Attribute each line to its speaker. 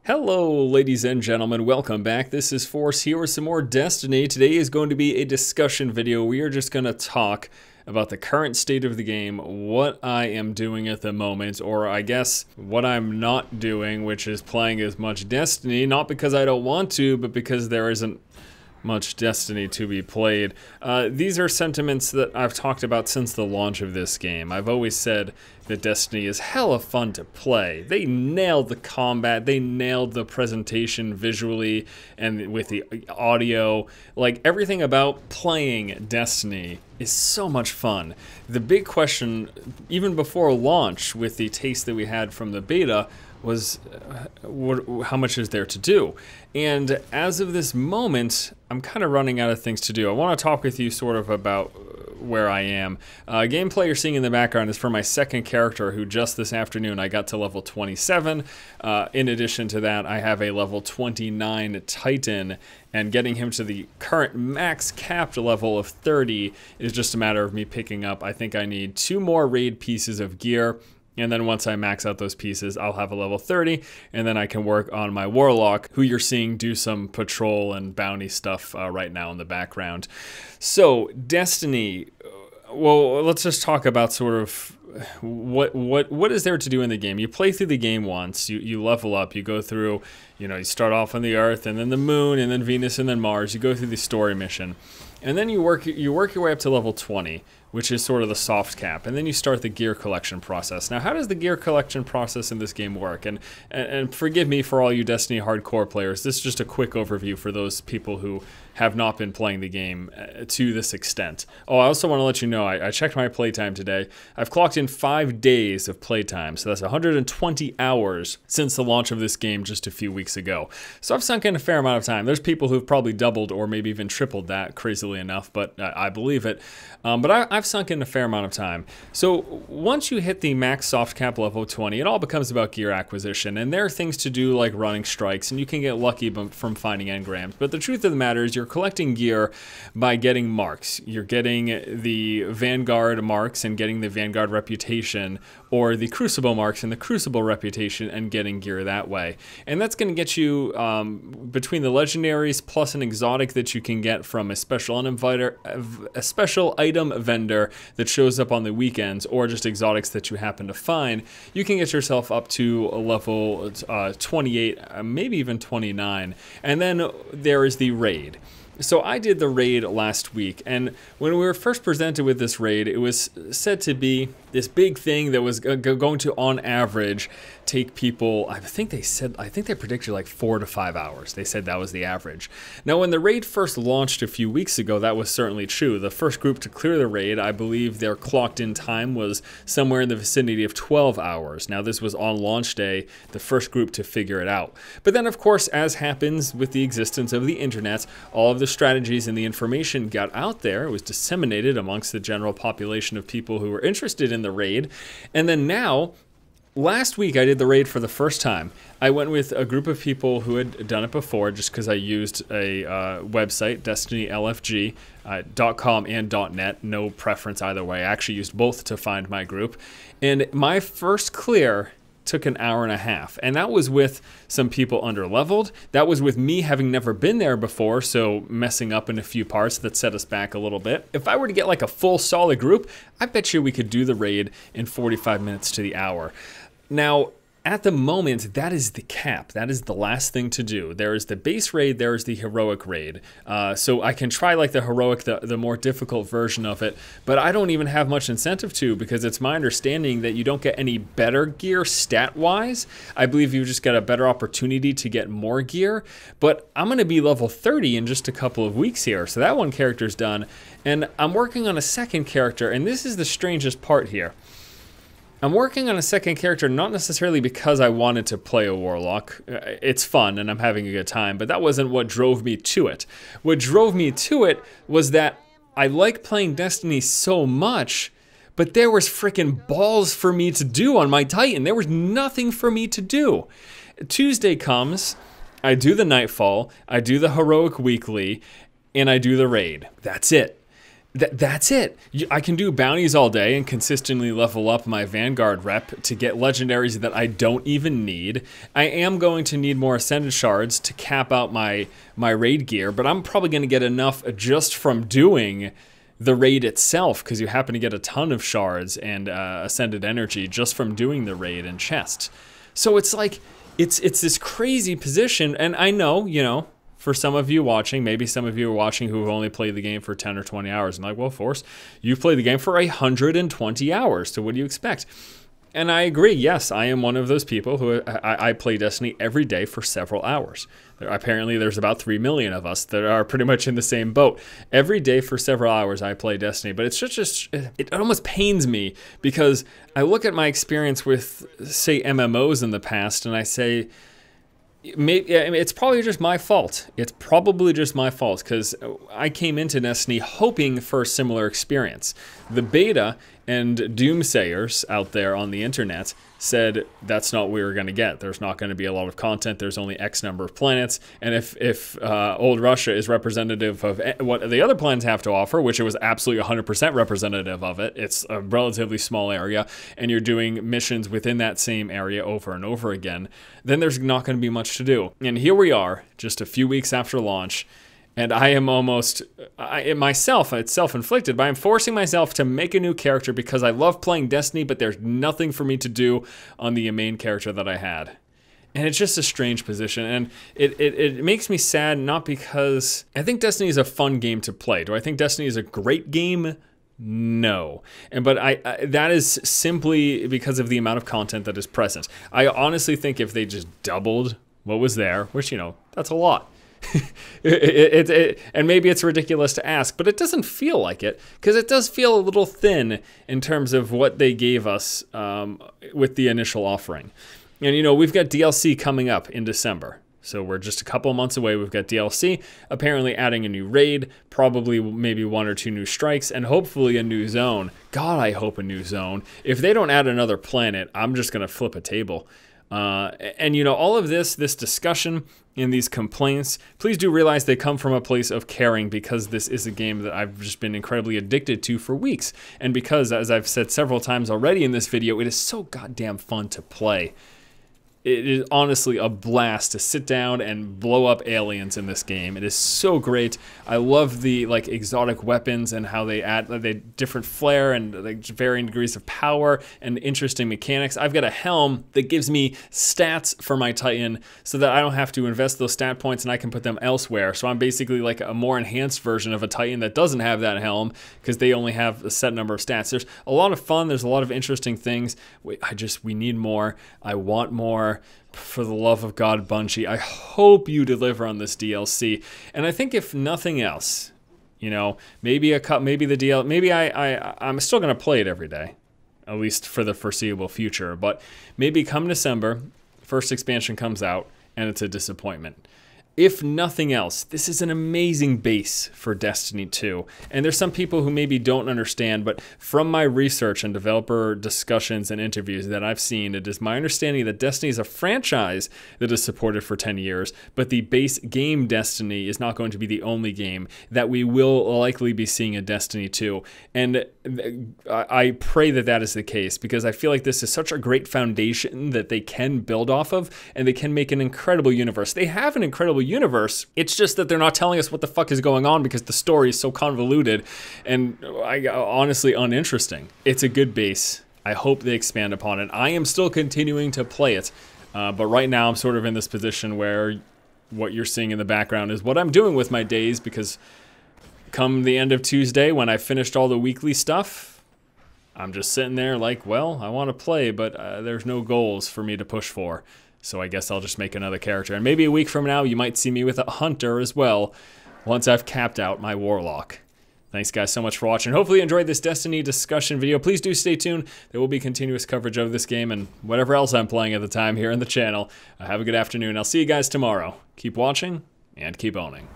Speaker 1: Hello, ladies and gentlemen, welcome back. This is Force here with some more Destiny. Today is going to be a discussion video. We are just going to talk about the current state of the game, what I am doing at the moment, or I guess what I'm not doing, which is playing as much Destiny, not because I don't want to, but because there isn't much Destiny to be played. These are sentiments that I've talked about since the launch of this game. I've always said that Destiny is hella fun to play. They nailed the combat, they nailed the presentation visually and with the audio. Like, everything about playing Destiny is so much fun. The big question, even before launch, with the taste that we had from the beta, was how much is there to do? And as of this moment, I'm kind of running out of things to do. I want to talk with you sort of about where I am. Gameplay you're seeing in the background is for my second character, who just this afternoon I got to level 27. In addition to that, I have a level 29 Titan, and getting him to the current max capped level of 30 is just a matter of me picking up. I think I need 2 more raid pieces of gear. And then once I max out those pieces, I'll have a level 30, and then I can work on my Warlock, who you're seeing do some patrol and bounty stuff right now in the background. So, Destiny, well, let's just talk about sort of what is there to do in the game. You play through the game once, you level up, you go through, you start off on the Earth, and then the Moon, and then Venus, and then Mars. You go through the story mission. And then you work your way up to level 20, which is sort of the soft cap, and then you start the gear collection process. Now, how does the gear collection process in this game work? And forgive me for all you Destiny hardcore players, this is just a quick overview for those people who have not been playing the game to this extent. Oh, I also want to let you know, I checked my playtime today. I've clocked in 5 days of playtime, so that's 120 hours since the launch of this game just a few weeks ago. So I've sunk in a fair amount of time. There's people who've probably doubled or maybe even tripled that, crazily enough, but I believe it. But I've sunk in a fair amount of time. So once you hit the max soft cap level 20, it all becomes about gear acquisition, and there are things to do like running strikes, and you can get lucky from finding engrams. But the truth of the matter is you're collecting gear by getting marks. You're getting the Vanguard marks and getting the Vanguard reputation, or the Crucible marks and the Crucible reputation, and getting gear that way. And that's going to get you between the legendaries plus an exotic that you can get from a special item vendor that shows up on the weekends, or just exotics that you happen to find. You can get yourself up to a level 28, maybe even 29. And then there is the raid. So I did the raid last week, and when we were first presented with this raid, it was said to be this big thing that was going to, on average, take people, I think they predicted like 4 to 5 hours. They said that was the average. Now, when the raid first launched a few weeks ago, that was certainly true. The first group to clear the raid, I believe their clocked in time was somewhere in the vicinity of 12 hours. Now, this was on launch day, the first group to figure it out. But then, of course, as happens with the existence of the internet, all of the strategies and the information got out there. It was disseminated amongst the general population of people who were interested in the raid. And then now, last week I did the raid for the first time. I went with a group of people who had done it before, just because I used a website, DestinyLFG.com and .net. No preference either way. I actually used both to find my group. And my first clear took an hour and a half, and that was with some people under-leveled. That was with me having never been there before, so messing up in a few parts that set us back a little bit. If I were to get like a full solid group, I bet you we could do the raid in 45 minutes to the hour. Now, at the moment, that is the cap. That is the last thing to do. There is the base raid, there is the heroic raid. So I can try like the heroic, the more difficult version of it, but I don't even have much incentive to, because it's my understanding that you don't get any better gear stat-wise. I believe you just get a better opportunity to get more gear, but I'm going to be level 30 in just a couple of weeks here, so that one character's done, and I'm working on a second character, and this is the strangest part here. I'm working on a second character not necessarily because I wanted to play a Warlock. It's fun and I'm having a good time, but that wasn't what drove me to it. What drove me to it was that I like playing Destiny so much, but there was freaking balls for me to do on my Titan. There was nothing for me to do. Tuesday comes, I do the Nightfall, I do the Heroic Weekly, and I do the raid. That's it. That's it. I can do bounties all day and consistently level up my Vanguard rep to get legendaries that I don't even need. I am going to need more Ascended Shards to cap out my raid gear, but I'm probably going to get enough just from doing the raid itself, because you happen to get a ton of shards and Ascended Energy just from doing the raid and chests. So it's like, it's this crazy position, and I know, you know, for some of you watching, maybe some of you are watching who have only played the game for 10 or 20 hours. And like, well, Force, you've played the game for 120 hours, so what do you expect? And I agree, yes, I am one of those people who, I play Destiny every day for several hours. Apparently there's about 3 million of us that are pretty much in the same boat. Every day for several hours I play Destiny, but it's just, it almost pains me because I look at my experience with, say, MMOs in the past, and I say, maybe it's probably just my fault. It's probably just my fault because I came into Destiny hoping for a similar experience. The beta and doomsayers out there on the internet said that's not what we were going to get. There's not going to be a lot of content. There's only X number of planets. And if old Russia is representative of what the other planets have to offer, which it was absolutely 100% representative of it, it's a relatively small area, and you're doing missions within that same area over and over again, then there's not going to be much to do. And here we are, just a few weeks after launch, and I am almost, it's self-inflicted, but I'm forcing myself to make a new character because I love playing Destiny, but there's nothing for me to do on the main character that I had. And it's just a strange position, and it makes me sad, not because I think Destiny is a fun game to play. Do I think Destiny is a great game? No. But that is simply because of the amount of content that is present. I honestly think if they just doubled what was there, which, you know, that's a lot. And maybe it's ridiculous to ask, but it doesn't feel like it, because it does feel a little thin in terms of what they gave us with the initial offering. And, you know, we've got DLC coming up in December. So we're just a couple months away. We've got DLC, apparently adding a new raid, probably maybe 1 or 2 new strikes, and hopefully a new zone. God, I hope a new zone. If they don't add another planet, I'm just going to flip a table. And, you know, all of this discussion and these complaints, please do realize they come from a place of caring, because this is a game that I've just been incredibly addicted to for weeks. And because, as I've said several times already in this video, it is so goddamn fun to play. It is honestly a blast to sit down and blow up aliens in this game. It is so great. I love the like exotic weapons and how they add the different flair and like varying degrees of power and interesting mechanics. I've got a helm that gives me stats for my Titan so that I don't have to invest those stat points and I can put them elsewhere. So I'm basically like a more enhanced version of a Titan that doesn't have that helm because they only have a set number of stats. There's a lot of fun. There's a lot of interesting things. We need more. I want more. For the love of God, Bungie, I hope you deliver on this DLC. And I think if nothing else, you know, maybe I'm still gonna play it every day, at least for the foreseeable future. But maybe come December, first expansion comes out, and it's a disappointment. If nothing else, this is an amazing base for Destiny 2. And there's some people who maybe don't understand, but from my research and developer discussions and interviews that I've seen, it is my understanding that Destiny is a franchise that is supported for 10 years, but the base game Destiny is not going to be the only game that we will likely be seeing in Destiny 2. And I pray that that is the case, because I feel like this is such a great foundation that they can build off of, and they can make an incredible universe. They have an incredible universe. It's just that they're not telling us what the fuck is going on because the story is so convoluted and honestly uninteresting. It's a good base. I hope they expand upon it. I am still continuing to play it, but right now I'm sort of in this position where what you're seeing in the background is what I'm doing with my days, because come the end of Tuesday when I finished all the weekly stuff, I'm just sitting there like, well, I want to play, but there's no goals for me to push for. So I guess I'll just make another character. And maybe a week from now, you might see me with a hunter as well, once I've capped out my warlock. Thanks guys so much for watching. Hopefully you enjoyed this Destiny discussion video. Please do stay tuned. There will be continuous coverage of this game and whatever else I'm playing at the time here on the channel. Have a good afternoon. I'll see you guys tomorrow. Keep watching and keep owning.